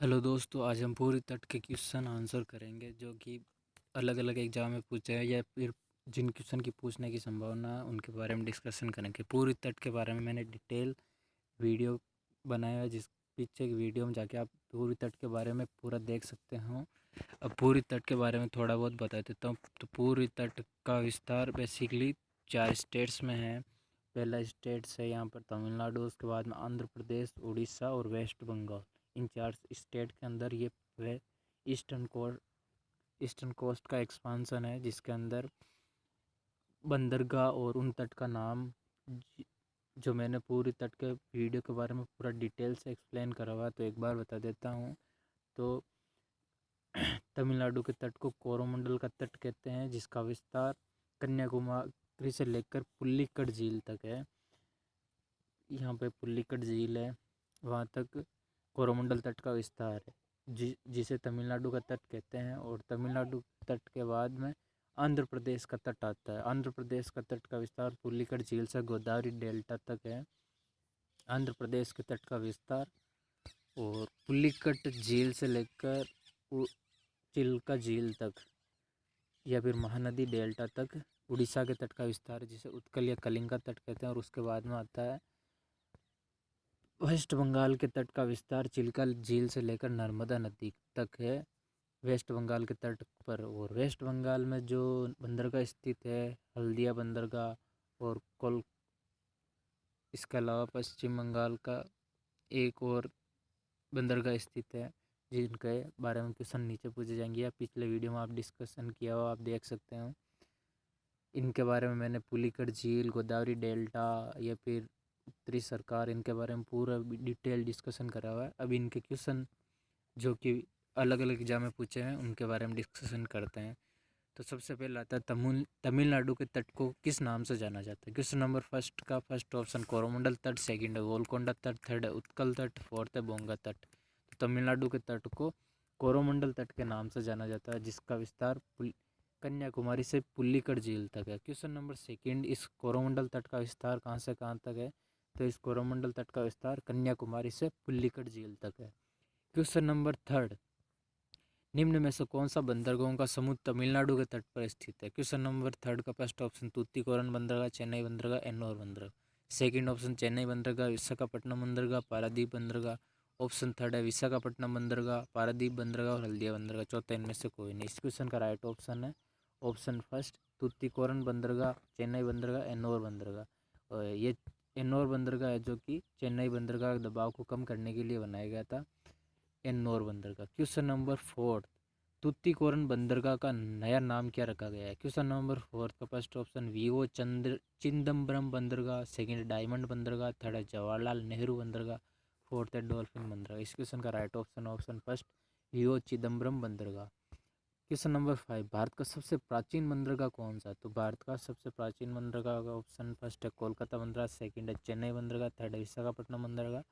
Hello दोस्तों, आज हम पूरी तट के क्वेश्चन आंसर करेंगे जो कि अलग अलग एग्जाम में पूछे हैं या फिर जिन क्वेश्चन की पूछने की संभावना है उनके बारे में डिस्कशन करेंगे। पूरी तट के बारे में मैंने डिटेल वीडियो बनाया है, जिस पीछे की वीडियो में जाके आप पूरी तट के बारे में पूरा देख सकते हो। अब पूरी तट के बारे में थोड़ा बहुत बता देता हूँ। तो पूरी तट का विस्तार बेसिकली 4 स्टेट्स में है। पहला स्टेट्स है यहाँ पर तमिलनाडु, उसके बाद में आंध्र प्रदेश, उड़ीसा और वेस्ट बंगाल। इन 4 स्टेट के अंदर ये वे ईस्टर्न कोस्ट का एक्सपांसन है, जिसके अंदर बंदरगाह और उन तट का नाम जो मैंने पूरी तट के वीडियो के बारे में पूरा डिटेल से एक्सप्लेन करा हुआ है, तो एक बार बता देता हूँ। तो तमिलनाडु के तट को कोरोमंडल का तट कहते हैं, जिसका विस्तार कन्याकुमारी से लेकर पुल्लिकट झील तक है। यहाँ पे पुल्लिकट झील है, वहाँ तक कोरोमंडल तट का विस्तार है, जिसे तमिलनाडु का तट कहते हैं। और तमिलनाडु तट के बाद में आंध्र प्रदेश का तट आता है। आंध्र प्रदेश का तट का विस्तार पुल्लिकट झील से गोदावरी डेल्टा तक है। आंध्र प्रदेश के तट का विस्तार और पुल्लिकट झील से लेकर चिल्का झील तक या फिर महानदी डेल्टा तक उड़ीसा के तट का विस्तार, जिसे उत्कल या कलिंगा तट कहते हैं। और उसके बाद में आता है वेस्ट बंगाल के तट का विस्तार चिल्का झील से लेकर नर्मदा नदी तक है, वेस्ट बंगाल के तट पर। और वेस्ट बंगाल में जो बंदरगाह स्थित है, हल्दिया बंदरगाह और कोल इसके अलावा पश्चिम बंगाल का एक और बंदरगाह स्थित है, जिनके बारे में क्वेश्चन नीचे पूछे जाएंगे या पिछले वीडियो में आप डिस्कशन किया हो, आप देख सकते हो। इनके बारे में मैंने पुलिकट झील, गोदावरी डेल्टा या फिर उत्तरी सरकार, इनके बारे में पूरा डिटेल डिस्कशन करा हुआ है। अब इनके क्वेश्चन जो कि अलग अलग एग्जाम में पूछे हैं उनके बारे में डिस्कशन करते हैं। तो सबसे पहले आता है तमिलनाडु के तट को किस नाम से जाना जाता है। क्वेश्चन नंबर फर्स्ट का फर्स्ट ऑप्शन कोरोमंडल तट, सेकंड है गोलकोंडा तट, थर्ड है उत्कल तट, फोर्थ है बोंगा तट। तो तमिलनाडु के तट को कोरोमंडल तट के नाम से जाना जाता है, जिसका विस्तार कन्याकुमारी से पुल्लिकट झील तक है। क्वेश्चन नंबर सेकंड, इस कोरोमंडल तट का विस्तार कहाँ से कहाँ तक है। तो इस कोरोमंडल तट का विस्तार कन्याकुमारी से पुल्लिकट झील तक है। क्वेश्चन नंबर थर्ड, निम्न में से कौन सा बंदरगाहों का समूह तमिलनाडु के तट पर स्थित है। क्वेश्चन नंबर थर्ड का फर्स्ट ऑप्शन तूतीकोरन बंदरगाह, चेन्नई बंदरगाह, एन्नोर बंदरगाह। सेकंड ऑप्शन चेन्नई बंदरगाह, विशाखापट्टनम बंदरगाह, पारादीप बंदरगाह। ऑप्शन थर्ड है विशाखापट्टनम बंदरगाह, पारादीप बंदरगाह और हल्दिया बंदरगाह। चौथा इनमें से कोई नहीं। इस क्वेश्चन का राइट ऑप्शन है ऑप्शन फर्स्ट तूतीकोरन बंदरगाह, चेन्नई बंदरगाह, एन्नोर बंदरगाह। और ये एन्नोर बंदरगाह है जो कि चेन्नई बंदरगाह के दबाव को कम करने के लिए बनाया गया था, एन्नोर बंदरगाह। क्वेश्चन नंबर फोर्थ, तूतीकोरन बंदरगाह का नया नाम क्या रखा गया है। क्वेश्चन नंबर फोर्थ का फर्स्ट ऑप्शन वीओ चिदम्बरम बंदरगाह, सेकंड डायमंड बंदरगाह, थर्ड है जवाहरलाल नेहरू बंदरगाह, फोर्थ है डॉल्फिन बंदरगाह। इस क्वेश्चन का right option option first V O Chidambaram बंदरगाह। क्वेश्चन नंबर 5, भारत का सबसे प्राचीन बंदरगाह कौन सा है। तो भारत का सबसे प्राचीन बंदरगाह का ऑप्शन फर्स्ट है कोलकाता बंदरगाह, सेकंड है चेन्नई बंदरगाह, थर्ड है विशाखापट्टनम बंदरगाह,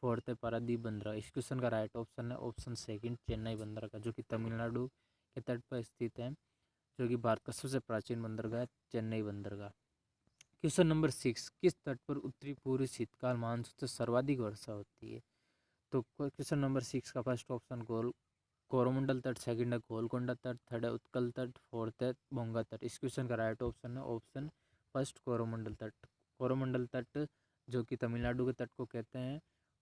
फोर्थ है पारादीप बंदरगाह। इस क्वेश्चन का राइट ऑप्शन है ऑप्शन सेकंड चेन्नई बंदरगाह, जो कि तमिलनाडु के तट पर स्थित है, जो कि भारत का सबसे प्राचीन बंदरगाह है, चेन्नई बंदरगाह। क्वेश्चन नंबर 6, किस तट पर उत्तरी पूर्वी शीतकाल मानसून से सर्वाधिक वर्षा होती है। तो क्वेश्चन नंबर 6 का फर्स्ट ऑप्शन कोरोमंडल तट, सेकंड है गोलकोंडा तट, थर्ड है उत्कल तट, फोर्थ है बोंगा तट। इस क्वेश्चन का राइट ऑप्शन है ऑप्शन फर्स्ट कोरोमंडल तट। कोरोमंडल तट जो कि तमिलनाडु के तट को कहते हैं,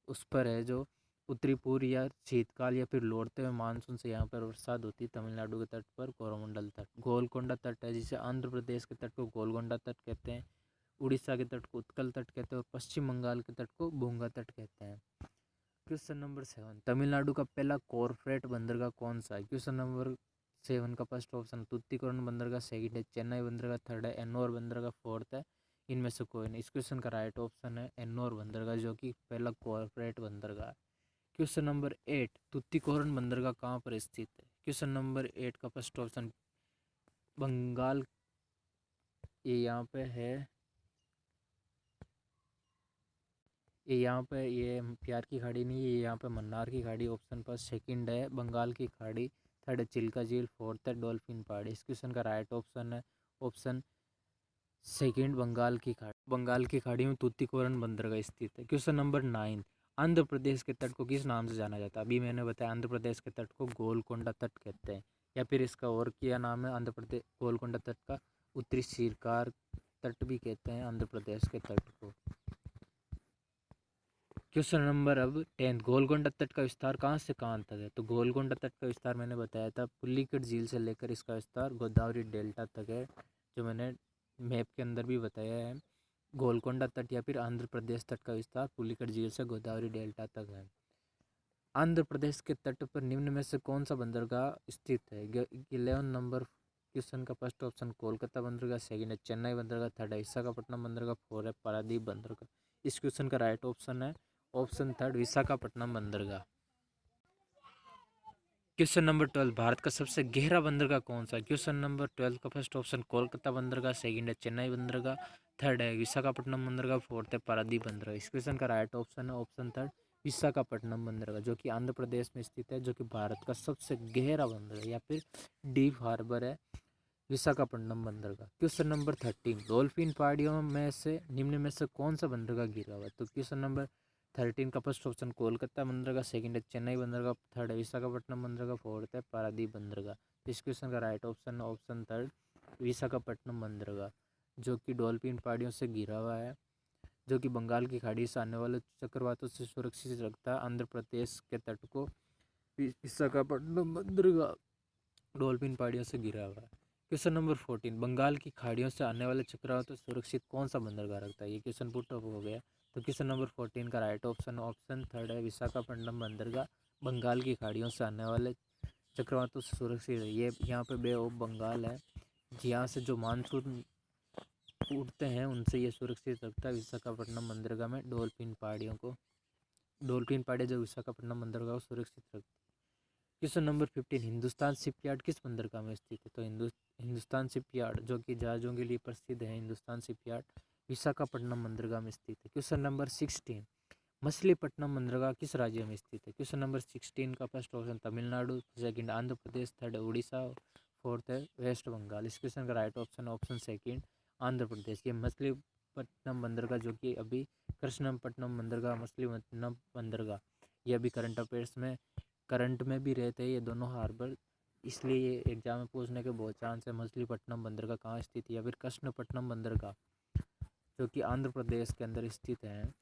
उस पर है जो उत्तरी पूर्व या शीतकाल या फिर लौटते हुए मानसून से यहाँ पर बरसात होती है तमिलनाडु के तट पर, कोरोमंडल तट। गोलकोंडा तट है जिसे आंध्र प्रदेश के तट को गोलकोंडा तट कहते हैं, उड़ीसा के तट को उत्कल तट कहते हैं और पश्चिम बंगाल के तट को बोंगा तट कहते हैं। क्वेश्चन नंबर 7, तमिलनाडु का पहला कॉर्पोरेट बंदरगाह कौन सा है। क्वेश्चन नंबर 7 का फर्स्ट ऑप्शन तूतीकोरन बंदरगाह, सेकंड है चेन्नई बंदरगाह, थर्ड है एन्नोर बंदरगाह, फोर्थ है इनमें से कोई नहीं। इस क्वेश्चन का राइट ऑप्शन है एन्नोर बंदरगाह, जो कि पहला कॉर्पोरेट बंदरगाह है। क्वेश्चन नंबर 8, तूतीकोरन बंदरगाह कहाँ पर स्थित है। क्वेश्चन नंबर 8 का फर्स्ट ऑप्शन बंगाल, ये यहाँ पे है, ये यहाँ पे ये प्यार की खाड़ी नहीं है, ये यहाँ पे मन्नार की खाड़ी ऑप्शन पर। सेकंड है बंगाल की खाड़ी, थर्ड है चिल्का झील, फोर्थ है डॉल्फिन पहाड़ी। इस क्वेश्चन का राइट ऑप्शन है ऑप्शन सेकंड बंगाल की खाड़ी। बंगाल की खाड़ी में तूतीकोरन बंदरगाह स्थित है। क्वेश्चन नंबर 9, आंध्र प्रदेश के तट को किस नाम से जाना जाता है? अभी मैंने बताया आंध्र प्रदेश के तट को गोलकोंडा तट कहते हैं, या फिर इसका और क्या नाम है आंध्र प्रदेश गोलकोंडा तट का? उत्तरी सिरकार तट भी कहते हैं आंध्र प्रदेश के तट को। क्वेश्चन नंबर अब 10, गोलकोंडा तट का विस्तार कहाँ से कहाँ तक है? तो गोलकोंडा तट का विस्तार मैंने बताया था पुलिकट झील से लेकर इसका विस्तार गोदावरी डेल्टा तक है, जो मैंने मैप के अंदर भी बताया है। गोलकोंडा तट या फिर आंध्र प्रदेश तट का विस्तार पुलिकट झील से गोदावरी डेल्टा तक है। आंध्र प्रदेश के तट पर निम्न में से कौन सा बंदरगाह स्थित है? 11 नंबर क्वेश्चन का फर्स्ट ऑप्शन कोलकाता बंदरगाह, सेकंड है चेन्नई बंदरगाह, थर्ड है विशाखापट्टनम बंदरगाह, फोर है पारादीप बंदरगाह। इस क्वेश्चन का राइट ऑप्शन है ऑप्शन थर्ड विशाखापट्टनम बंदरगाह। क्वेश्चन नंबर 12, भारत का सबसे गहरा बंदरगाह कौन सा है? क्वेश्चन नंबर 12 का फर्स्ट ऑप्शन कोलकाता बंदरगाह, सेकंड है चेन्नई बंदरगाह, थर्ड है विशाखापट्टनम बंदरगाह, फोर्थ है पारादीप बंदरगाह। इस क्वेश्चन का राइट ऑप्शन है ऑप्शन थर्ड विशाखापट्टनम बंदरगाह, जो कि आंध्र प्रदेश में स्थित है, जो कि भारत का सबसे गहरा बंदरगाह या फिर डीप हार्बर है विशाखापट्टनम बंदरगाह। क्वेश्चन नंबर 13, डॉल्फिन पहाड़ियों में से निम्न में से कौन सा बंदरगाह घिरा हुआ है? तो क्वेश्चन नंबर 13 का फर्स्ट ऑप्शन कोलकाता बंदरगाह, सेकंड है चेन्नई बंदरगाह, थर्ड है विशाखापट्टनम बंदरगाह, फोर्थ है पारादीप बंदरगाह। इस क्वेश्चन का राइट ऑप्शन है ऑप्शन थर्ड विशाखापट्टनम बंदरगाह, जो कि डॉल्फिन पहाड़ियों से घिरा हुआ है, जो कि बंगाल की खाड़ी से आने वाले चक्रवातों से सुरक्षित रखता है आंध्र प्रदेश के तट को। विशाखापट्टनम बंदरगाह डॉल्फिन पहाड़ियों से घिरा हुआ है। क्वेश्चन नंबर 14, बंगाल की खाड़ियों से आने वाले चक्रवातों से सुरक्षित कौन सा बंदरगाह रखता है? ये क्वेश्चन पुट अप हो गया। तो क्वेश्चन नंबर 14 का राइट ऑप्शन ऑप्शन थर्ड है विशाखापट्टनम बंदरगाह, बंगाल की खाड़ियों से आने वाले चक्रवातों से सुरक्षित है। ये यहाँ पे बे ऑफ बंगाल है, यहाँ से जो मानसून उड़ते हैं उनसे ये सुरक्षित रखता है विशाखापट्टनम बंदरगाह में डॉल्फिन पहाड़ियों को। डॉल्फिन पहाड़ी जो विशाखापट्टनम बंदरगाह को सुरक्षित रखती है। क्वेश्चन नंबर 15, हिंदुस्तान शिपयार्ड किस बंदरगाह में स्थित है? तो हिंदुस्तान शिपयार्ड, जो कि जहाज़ों के लिए प्रसिद्ध है, हिंदुस्तान शिपयार्ड विशाखापट्टनम बंदरगाह में स्थित है। क्वेश्चन नंबर 16, मछलीपट्टनम बंदरगाह किस राज्य में स्थित है? क्वेश्चन नंबर 16 का first option Tamil Nadu, second Andhra Pradesh, third है उड़ीसा, फोर्थ है वेस्ट बंगाल। इस क्वेश्चन का right option option second Andhra Pradesh. ये मछलीपट्टनम बंदरगाह, जो कि अभी कृष्णपट्टनम बंदरगाह, मछलीपट्टनम बंदरगाह, ये अभी करंट में भी रहते हैं ये दोनों हार्बर, इसलिए ये एग्जाम में पूछने के बहुत चांस है। मछलीपट्टनम बंदरगाह कहाँ स्थित है? या फिर कृष्णपट्टनम बंदरगाह, जो कि आंध्र प्रदेश के अंदर स्थित है,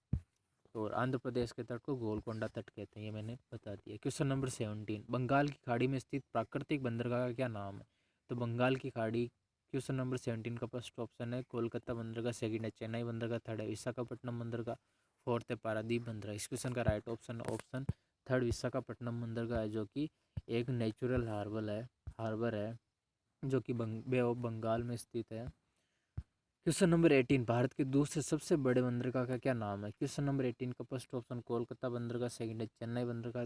और आंध्र प्रदेश के तट को गोलकोंडा तट कहते हैं, ये मैंने बता दिया। क्वेश्चन नंबर 17, बंगाल की खाड़ी में स्थित प्राकृतिक बंदरगाह का क्या नाम है? तो बंगाल की खाड़ी, क्वेश्चन नंबर 17 का फर्स्ट ऑप्शन है कोलकाता बंदरगाह, सेकंड है चेन्नई बंदरगाह, थर्ड है विशाखापट्टनम बंदरगाह, फोर्थ है पारादीप बंदरगाह। इस क्वेश्चन का right option option third Visakhapatnam बंदरगाह है, जो कि एक नेचुरल हार्बर है, जो कि बे ऑफ बंगाल में स्थित है। क्वेश्चन नंबर 18, भारत के दूसरे सबसे बड़े बंदरगाह का क्या नाम है? क्वेश्चन नंबर 18 का फर्स्ट ऑप्शन कोलकाता बंदरगाह, सेकंड है चेन्नई बंदरगाह,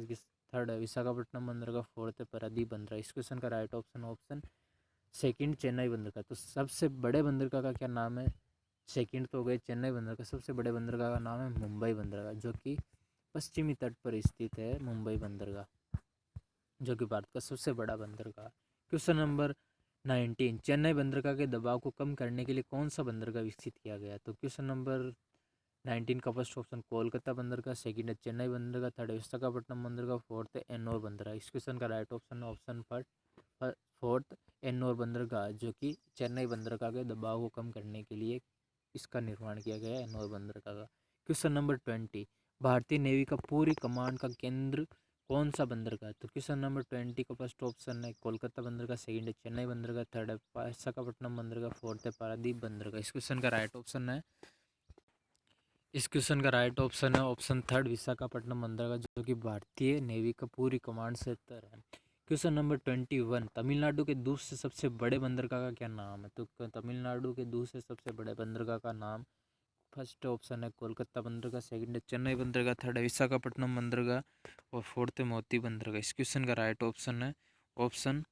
थर्ड है विशाखापट्टनम बंदरगाह, फोर्थ है पारादीप बंदरगाह। इस क्वेश्चन का right option option second Chennai बंदरगाह। तो सबसे बड़े बंदरगाह का क्या नाम है? सेकंड तो हो गए चेन्नई बंदरगाह, सबसे बड़े बंदरगाह का नाम है मुंबई बंदरगाह, जो कि पश्चिमी तट पर स्थित है मुंबई बंदरगाह, जो कि भारत का सबसे बड़ा बंदरगाह। क्वेश्चन नंबर 19, चेन्नई बंदरगाह के दबाव को कम करने के लिए कौन सा बंदरगाह विकसित किया गया? तो क्वेश्चन नंबर 19 का फर्स्ट ऑप्शन कोलकाता बंदरगाह, सेकंड है चेन्नई बंदरगाह, थर्ड है विशाखापट्टनम बंदरगाह, फोर्थ है एन्नोर बंदरगाह। इस क्वेश्चन का राइट ऑप्शन ऑप्शन पर फोर्थ एन्नोर बंदरगाह, जो कि चेन्नई बंदरगाह के दबाव को कम करने के लिए इसका निर्माण किया गया है एन्नोर बंदरगाह का। क्वेश्चन नंबर 20, भारतीय नेवी का पूरी कमांड का केंद्र कौन सा बंदरगाह है? तो क्वेश्चन नंबर 20 का फर्स्ट ऑप्शन है कोलकाता बंदरगाह, सेकंड है चेन्नई बंदरगाह, थर्ड है विशाखापट्टनम बंदरगाह, फोर्थ है पारादीप बंदरगाह। इस क्वेश्चन का राइट ऑप्शन है ऑप्शन थर्ड विशाखापट्टनम बंदरगाह, जो कि भारतीय नेवी का पूरी कमांड सेंटर है। क्वेश्चन नंबर 21, तमिलनाडु के दूसरे सबसे बड़े बंदरगाह का क्या नाम है? तो तमिलनाडु के दूसरे सबसे बड़े बंदरगाह का नाम, फर्स्ट ऑप्शन है कोलकाता बंदरगाह, सेकंड है चेन्नई बंदरगाह, थर्ड है विशाखापट्टनम बंदरगाह, और फोर्थ है मोती बंदरगाह। इस क्वेश्चन का राइट ऑप्शन है ऑप्शन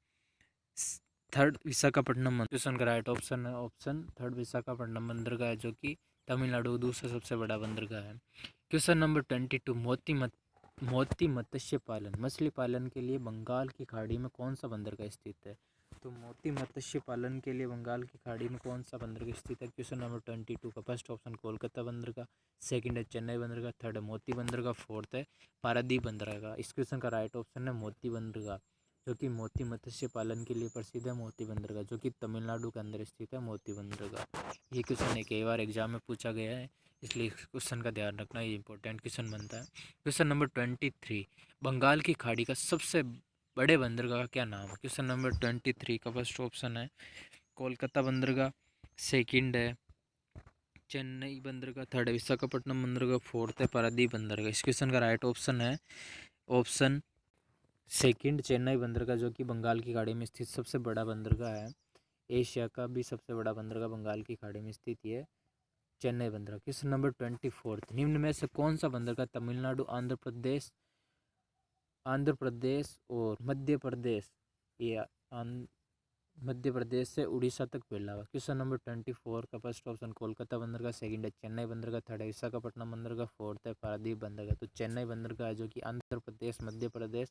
थर्ड विशाखापट्टनम। क्वेश्चन का राइट ऑप्शन है ऑप्शन थर्ड विशाखापट्टनम बंदरगाह है, जो कि तमिलनाडु दूसरा सबसे बड़ा बंदरगाह है। क्वेश्चन नंबर 22, मोती मत्स्य पालन मछली पालन के लिए बंगाल की खाड़ी में कौन सा बंदरगाह स्थित है? तो मोती मत्स्य पालन के लिए बंगाल की खाड़ी में कौन सा बंदरगाह स्थित है? क्वेश्चन नंबर 22 का फर्स्ट ऑप्शन कोलकाता बंदरगाह, सेकंड है चेन्नई बंदरगाह, थर्ड है मोती बंदरगाह, फोर्थ है पारादीप बंदरगाह। इस क्वेश्चन का राइट ऑप्शन है मोती बंदरगाह, जो कि मोती मत्स्य पालन के लिए प्रसिद्ध है। मोती बंदरगाह जो कि तमिलनाडु के अंदर स्थित है, मोती बंदरगाह। ये क्वेश्चन एक कई बार एग्जाम में पूछा गया है, इसलिए इस क्वेश्चन का ध्यान रखना, ये इंपॉर्टेंट क्वेश्चन बनता है। क्वेश्चन नंबर 23, बंगाल की खाड़ी का सबसे बड़े बंदरगाह का क्या नाम है? क्वेश्चन नंबर 23 का फर्स्ट ऑप्शन है कोलकाता बंदरगाह, सेकंड है चेन्नई बंदरगाह, थर्ड है विशाखापट्टनम बंदरगाह, फोर्थ है पारादीप बंदरगाह। इस क्वेश्चन का राइट ऑप्शन है ऑप्शन सेकंड चेन्नई बंदरगाह, जो कि बंगाल की खाड़ी में स्थित सबसे बड़ा बंदरगाह है। एशिया का भी सबसे बड़ा बंदरगाह बंगाल की खाड़ी में स्थित है चेन्नई बंदरगाह। क्वेश्चन नंबर 24, निम्न में से कौन सा बंदरगाह तमिलनाडु, आंध्र प्रदेश और मध्य प्रदेश या मध्य प्रदेश से उड़ीसा तक फैला हुआ? क्वेश्चन नंबर 24 का फर्स्ट ऑप्शन कोलकाता बंदरगाह, सेकंड है चेन्नई बंदरगाह, थर्ड है विशाखापट्टनम बंदरगाह, फोर्थ है पारादीप बंदरगाह। तो चेन्नई बंदरगाह है, जो कि आंध्र प्रदेश, मध्य प्रदेश,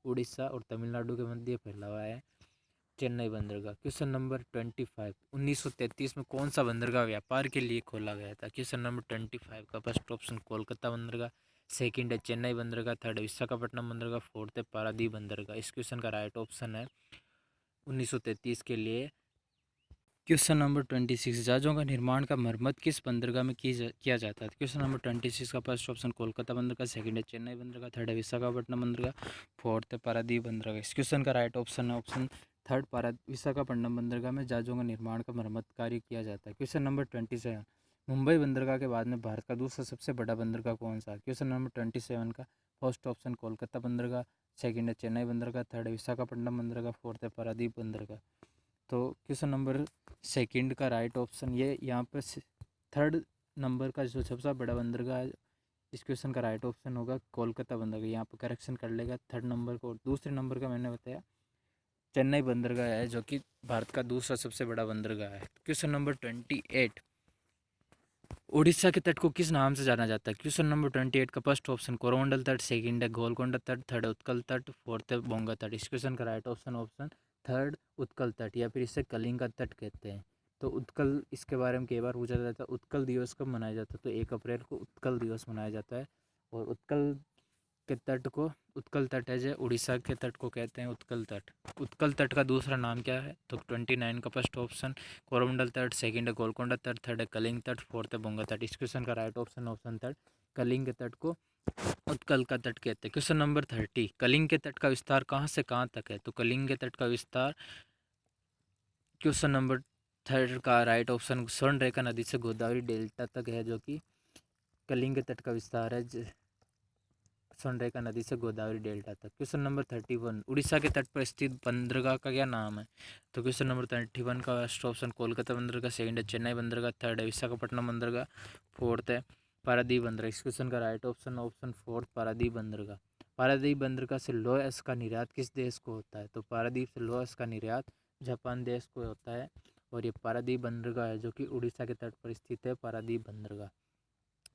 उड़ीसा और तमिलनाडु के मध्य फैला हुआ है चेन्नई बंदरगाह। क्वेश्चन नंबर 25, 1933 में कौन सा बंदरगाह व्यापार के लिए खोला गया था? क्वेश्चन नंबर 25 का फर्स्ट ऑप्शन कोलकाता बंदरगाह, सेकंड है चेन्नई बंदरगाह, थर्ड है विशाखापट्टनम बंदरगाह, फोर्थ है पारादीप बंदरगाह। इस क्वेश्चन का राइट ऑप्शन है 1933 के लिए क्वेश्चन नंबर 26, जहाज़ों का निर्माण का मरम्मत किस बंदरगाह में किया जाता है? क्वेश्चन नंबर 26 का फर्स्ट ऑप्शन कोलकाता बंदरगाह, सेकंड है चेन्नई बंदरगाह, थर्ड है विशाखापट्टनम बंदरगाह, फोर्थ है पारादीप बंदरगाह। इस क्वेश्चन का राइट ऑप्शन है ऑप्शन थर्ड विशाखापट्टनम बंदरगाह में जहाज़ों का निर्माण का मरम्मत कार्य किया जाता है। क्वेश्चन नंबर 27, मुंबई बंदरगाह के बाद में भारत का दूसरा सबसे बड़ा बंदरगाह कौन सा है? क्वेश्चन नंबर 27 का फर्स्ट ऑप्शन कोलकाता बंदरगाह, सेकंड है चेन्नई बंदरगाह, थर्ड है विशाखापट्टनम बंदरगाह, फोर्थ है पारादीप बंदरगाह। तो क्वेश्चन नंबर सेकंड का राइट ऑप्शन ये यहाँ पर थर्ड नंबर का जो सबसे बड़ा बंदरगाह है, इस क्वेश्चन का राइट ऑप्शन होगा कोलकाता बंदरगाह। यहाँ पर करेक्शन कर लेगा थर्ड नंबर को। दूसरे नंबर का मैंने बताया चेन्नई बंदरगाह है, जो कि भारत का दूसरा सबसे बड़ा बंदरगाह है। क्वेश्चन नंबर 28, उड़ीसा के तट को किस नाम से जाना जाता है? क्वेश्चन नंबर 28 का फर्स्ट ऑप्शन कोरोमंडल तट, सेकंड है गोलकोंडा तट, थर्ड है उत्कल तट, फोर्थ है बोंगा तट। इस क्वेश्चन का right option option third Utkal तट, या फिर इसे कलिंग का तट कहते हैं। तो उत्कल, इसके बारे में कई बार पूछा जाता है, उत्कल दिवस कब मनाया जाता है? तो 1 अप्रैल को उत्कल दिवस मनाया जाता है। और उत्कल के तट को, उत्कल तट है जो उड़ीसा के तट को कहते हैं उत्कल तट। उत्कल तट का दूसरा नाम क्या है? तो 29 का फर्स्ट ऑप्शन कोरोमंडल तट, सेकंड है गोलकोंडा तट, थर्ड है कलिंग तट, फोर्थ है बोंगा तट। इस क्वेश्चन का right option option third, Kalinga के तट को उत्कल का तट कहते हैं। क्वेश्चन नंबर 30, कलिंग के तट का विस्तार कहाँ से कहाँ तक है? तो कलिंग के तट का विस्तार, क्वेश्चन नंबर थर्ड का राइट ऑप्शन स्वर्णरेखा नदी से गोदावरी डेल्टा तक है, जो कि कलिंग के तट का विस्तार है स्वर्णरेखा नदी से गोदावरी डेल्टा तक। क्वेश्चन नंबर 31, उड़ीसा के तट पर स्थित बंदरगाह का क्या नाम है? तो क्वेश्चन नंबर 31 का फर्स्ट ऑप्शन कोलकाता बंदरगाह, सेकंड है चेन्नई बंदरगाह, थर्ड है विशाखापट्टनम बंदरगाह, फोर्थ है पारादीप बंदरगाह। इस क्वेश्चन का right option option fourth Paradip बंदरगाह। पारादीप बंदरगाह से लौह अयस्क का निर्यात किस देश को होता है? तो पारादीप से लौह अयस्क का निर्यात जापान देश को होता है। और ये पारादीप बंदरगाह है, जो कि उड़ीसा के तट पर स्थित है, पारादीप बंदरगाह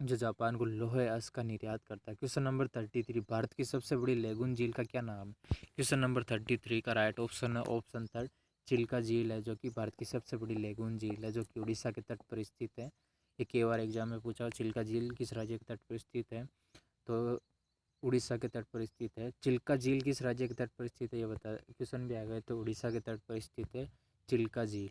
जो जापान को लौह अयस्क का निर्यात करता है। क्वेश्चन नंबर 33, भारत की सबसे बड़ी लेगून झील का क्या नाम है? क्वेश्चन नंबर 33 का राइट ऑप्शन है ऑप्शन थर्ड चिल्का झील है, जो कि भारत की सबसे बड़ी लेगून झील है, जो कि उड़ीसा के तट पर स्थित है। ये कई बार एग्जाम में पूछा हो, चिल्का झील किस राज्य के तट पर स्थित है? तो उड़ीसा के तट पर स्थित है। चिल्का झील किस राज्य के तट पर स्थित है, ये बता क्वेश्चन भी आ गए। तो उड़ीसा के तट पर स्थित है चिल्का झील।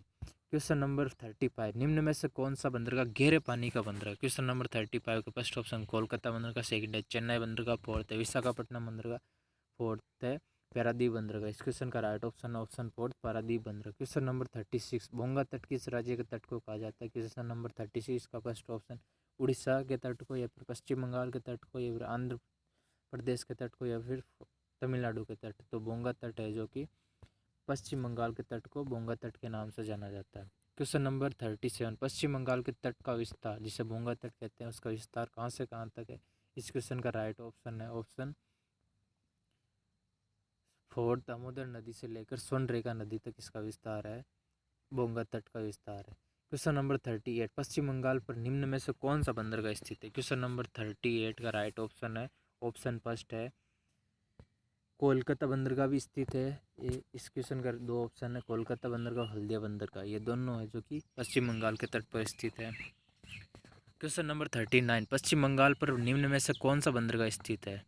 क्वेश्चन नंबर 35, निम्न में से कौन सा बंदरगाह गहरे पानी का बंदरगाह? क्वेश्चन नंबर 35 का फर्स्ट ऑप्शन कोलकाता बंदरगाह, सेकंड है चेन्नई बंदरगाह, फोर्थ है विशाखापट्टनम बंदरगाह, फोर्थ है पारादीप बंदरगाह। इस क्वेश्चन का right option option fourth Paradip बंदरगाह। क्वेश्चन नंबर 36, बोंगा तट किस राज्य के तट को कहा जाता है? क्वेश्चन नंबर 36 का फर्स्ट ऑप्शन उड़ीसा के तट को, या फिर पश्चिम बंगाल के तट को, या फिर आंध्र प्रदेश के तट को, या फिर तमिलनाडु के तट। तो बोंगा तट है, जो कि पश्चिम बंगाल के तट को बोंगा तट के नाम से जाना जाता है। क्वेश्चन नंबर 37, पश्चिम बंगाल के तट का विस्तार, जिसे बोंगा तट कहते हैं, उसका विस्तार कहाँ से कहाँ तक है? इस क्वेश्चन का राइट ऑप्शन है ऑप्शन फोर्थ दामोदर नदी से लेकर स्वर्णरेखा नदी तक इसका विस्तार है, बोंगा तट का विस्तार है। क्वेश्चन नंबर 38, पश्चिम बंगाल पर निम्न में से कौन सा बंदरगाह स्थित है? क्वेश्चन नंबर 38 का राइट ऑप्शन है ऑप्शन फर्स्ट है कोलकाता बंदरगाह भी स्थित है। ये इस क्वेश्चन का दो ऑप्शन है, कोलकाता बंदरगाह और हल्दिया बंदरगाह, ये दोनों है जो कि पश्चिम बंगाल के तट पर स्थित है। क्वेश्चन नंबर 39, पश्चिम बंगाल पर निम्न में से कौन सा बंदरगाह स्थित है?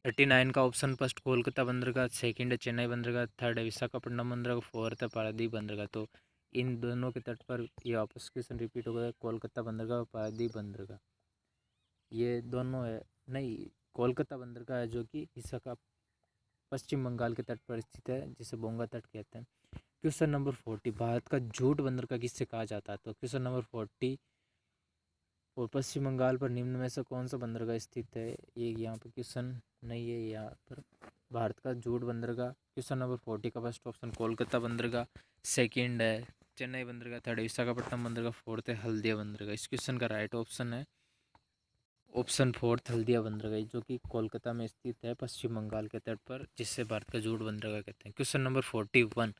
39 का ऑप्शन फर्स्ट कोलकाता बंदरगाह, सेकंड है चेन्नई बंदरगाह, थर्ड है विशाखापट्टनम बंदरगाह, फोर्थ है पारादीप बंदरगाह। तो इन दोनों के तट पर ये वापस क्वेश्चन रिपीट हो गया, कोलकाता बंदरगाह और पारादीप बंदरगाह, ये दोनों है। नहीं, कोलकाता बंदरगाह है जो कि विशाखा पश्चिम बंगाल के तट पर स्थित है, जिसे बोंगा तट कहते हैं। क्वेश्चन नंबर 40, भारत का झूठ बंदरगाह किससे कहा जाता है? तो क्वेश्चन नंबर 40, और पश्चिम बंगाल पर निम्न में से कौन सा बंदरगाह स्थित है? ये यहाँ पर क्वेश्चन नहीं है, यहाँ पर भारत का झूठ बंदरगाह। क्वेश्चन नंबर 40 का फर्स्ट ऑप्शन कोलकाता बंदरगाह, सेकंड है चेन्नई बंदरगाह, थर्ड है विशाखापट्टनम बंदरगाह, फोर्थ है हल्दिया बंदरगाह। इस क्वेश्चन का राइट ऑप्शन है ऑप्शन फोर्थ हल्दिया बंदरगाह, जो कि कोलकाता में स्थित है पश्चिम बंगाल के तट पर, जिससे भारत का झूठ बंदरगाह कहते हैं। क्वेश्चन नंबर 41,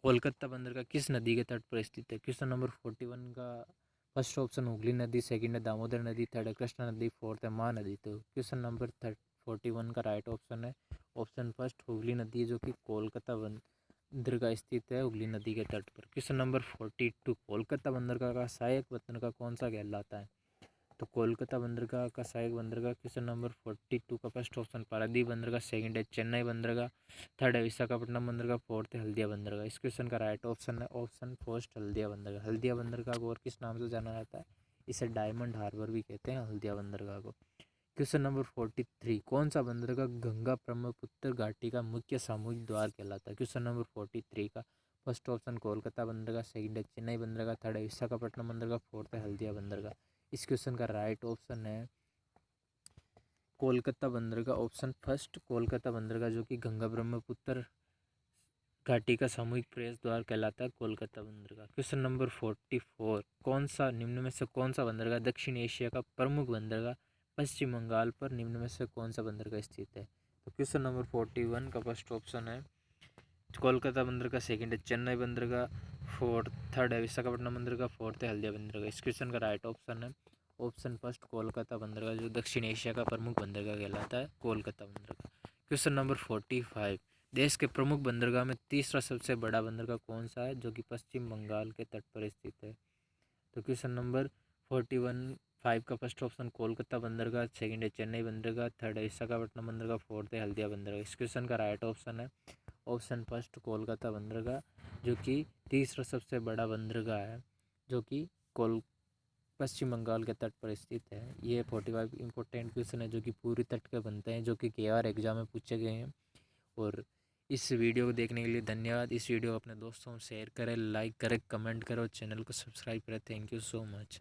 कोलकाता बंदरगाह किस नदी के तट पर स्थित है? क्वेश्चन नंबर 41 का फर्स्ट ऑप्शन हुगली नदी, सेकंड है दामोदर नदी, थर्ड है कृष्णा नदी, फोर्थ है महानदी। तो क्वेश्चन नंबर 41 का राइट ऑप्शन है ऑप्शन फर्स्ट हुगली नदी, जो कि कोलकाता बंदरगाह स्थित है हुगली नदी के तट पर। क्वेश्चन नंबर 42, कोलकाता बंदरगाह का सहायक बंदरगाह कौन सा कहलाता है? तो कोलकाता बंदरगाह का सहायक बंदरगाह क्वेश्चन नंबर 42 का फर्स्ट ऑप्शन पारादीप बंदरगाह, सेकंड है चेन्नई बंदरगाह, थर्ड है विशाखापट्टनम बंदरगाह, फोर्थ है हल्दिया बंदरगाह। इस क्वेश्चन का राइट ऑप्शन है ऑप्शन फर्स्ट हल्दिया बंदरगाह। हल्दिया बंदरगाह को और किस नाम से जाना जाता है? इसे डायमंड हार्बर भी कहते हैं हल्दिया बंदरगाह को। क्वेश्चन नंबर 43, कौन सा बंदरगाह गंगा ब्रह्मपुत्र घाटी का मुख्य सामूहिक द्वार कहलाता है? क्वेश्चन नंबर 43 का फर्स्ट ऑप्शन कोलकाता बंदरगाह, सेकंड है चेन्नई बंदरगाह, थर्ड है विशाखापट्टनम बंदरगाह, फोर्थ है हल्दिया बंदरगाह। इस क्वेश्चन का राइट ऑप्शन है कोलकाता बंदरगाह, ऑप्शन फर्स्ट कोलकाता बंदरगाह, जो कि गंगा ब्रह्मपुत्र घाटी का सामूहिक प्रवेश द्वार कहलाता है कोलकाता बंदरगाह। क्वेश्चन नंबर 44, कौन सा निम्न में से कौन सा बंदरगाह दक्षिण एशिया का प्रमुख बंदरगाह पश्चिम बंगाल पर निम्न में से कौन सा बंदरगाह स्थित है? तो क्वेश्चन नंबर 41 का फर्स्ट ऑप्शन है कोलकाता बंदरगाह, सेकंड है चेन्नई बंदरगाह, फोर्थ थर्ड है विशाखापट्टनम बंदरगाह, फोर्थ है हल्दिया बंदरगाह। इस क्वेश्चन का राइट ऑप्शन है ऑप्शन फर्स्ट कोलकाता बंदरगाह, जो दक्षिण एशिया का प्रमुख बंदरगाह कहलाता है कोलकाता बंदरगाह। क्वेश्चन नंबर 45, देश के प्रमुख बंदरगाह में तीसरा सबसे बड़ा बंदरगाह कौन सा है, जो कि पश्चिम बंगाल के तट पर स्थित है? तो क्वेश्चन नंबर 41 का फर्स्ट ऑप्शन कोलकाता बंदरगाह, सेकंड है चेन्नई बंदरगाह, थर्ड है विशाखापट्टनम बंदरगाह, फोर्थ है हल्दिया बंदरगाह। इस क्वेश्चन का राइट ऑप्शन है ऑप्शन फर्स्ट कोलकाता बंदरगाह, जो कि तीसरा सबसे बड़ा बंदरगाह है, जो कि कोल पश्चिम बंगाल के तट पर स्थित है। ये 45 इंपॉर्टेंट क्वेश्चन है जो कि पूरी तट के बनते हैं, जो कि KR एग्जाम में पूछे गए हैं। और इस वीडियो को देखने के लिए धन्यवाद। इस वीडियो को अपने दोस्तों को शेयर करें, लाइक करें, कमेंट करें और चैनल को सब्सक्राइब करें। Thank you so much.